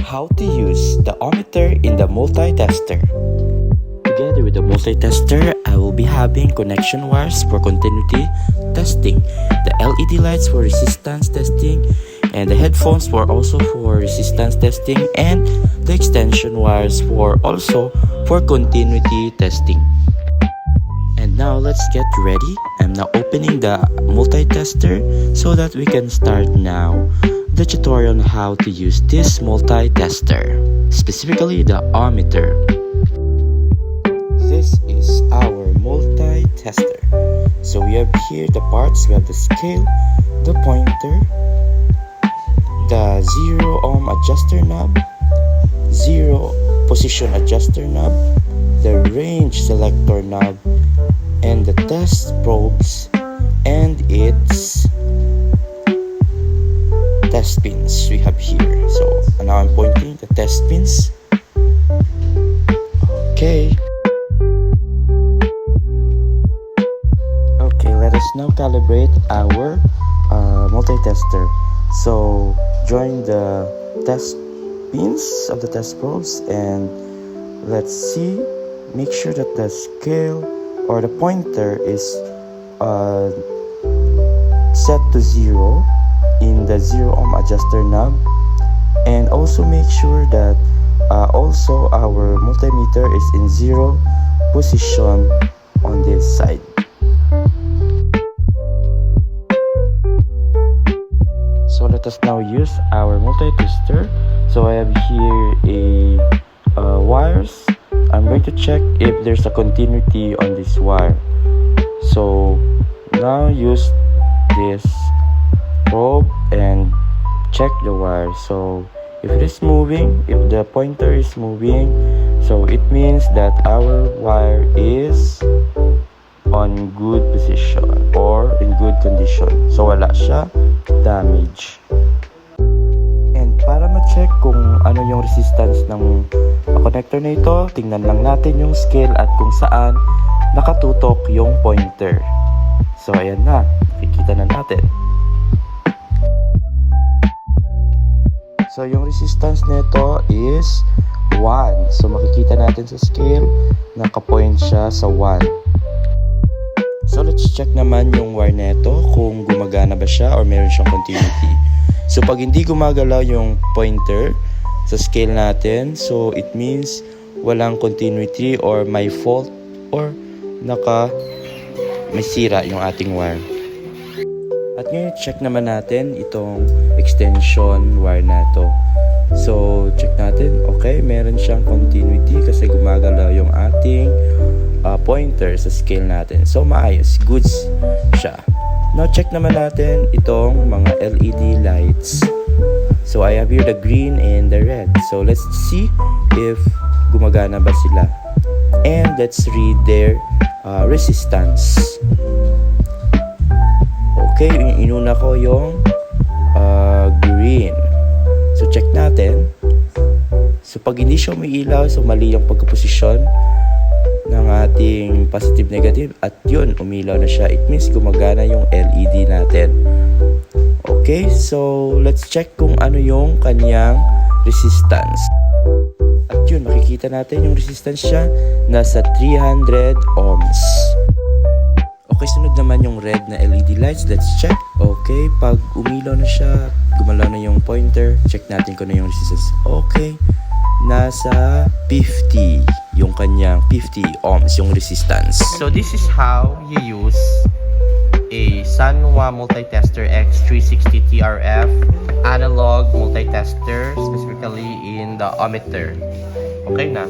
how to use the ohmmeter in the multi-tester. Together with the multi-tester, I will be having connection wires for continuity testing, the LED lights for resistance testing, and the headphones also for resistance testing, and the extension wires also for continuity testing. And now let's get ready. I'm now opening the multi-tester so that we can start now the tutorial on how to use this multi-tester, specifically the ohmmeter. This is our multi-tester. So we have here the parts. We have the scale, the pointer, the 0 ohm adjuster knob, 0 position adjuster knob, the range selector knob, and the test probes and its test pins we have here. So now I'm pointing the test pins. Okay, let us now calibrate our multi-tester. So join the test pins of the test probes and let's see, make sure that the scale or the pointer is set to 0 in the 0 ohm adjuster knob, and also make sure that also our multimeter is in 0 position on this side. So let us now use our multi-tester. So I have here a wires. I'm going to check if there's a continuity on this wire. So now use this probe and check the wire. So if it is moving, if the pointer is moving, so it means that our wire is on good position or in good condition. So wala siya damage. And para ma-check kung ano yung resistance ng connector na ito, tingnan lang natin yung scale at kung saan nakatutok yung pointer. So ayan na, nakikita na natin. So yung resistance nito is 1. So makikita natin sa scale, naka-point siya sa 1. So let's check naman yung wire neto kung gumagana ba siya or meron siyang continuity. So pag hindi gumagalaw yung pointer sa scale natin, so it means walang continuity or may fault or may sira yung ating wire. At ngayon check naman natin itong extension wire na to. So check natin, okay, meron siyang continuity kasi gumagalaw yung ating pointer sa scale natin. So maayos, goods siya. Now check naman natin itong mga LED lights. So I have here the green and the red. So let's see if gumagana ba sila. And let's read their resistance. Okay, inuna ko yung green. So check natin. So pag hindi siya umiilaw, so mali yung pagkaposisyon ng ating positive negative at yun, umilaw na siya. It means gumagana yung LED natin. Okay, so let's check kung ano yung kanyang resistance. At yun, makikita natin yung resistance siya nasa 300 ohms. Okay, sunod naman yung red na LED lights. Let's check. Okay, pag umilaw na siya, gumalaw na yung pointer, check natin kung ano yung resistance. Okay, nasa 50 yung kanyang 50 ohms yung resistance. So this is how you use a Sanwa Multi-Tester X360 TRF analog multi-tester, specifically in the ohmmeter. Okay na.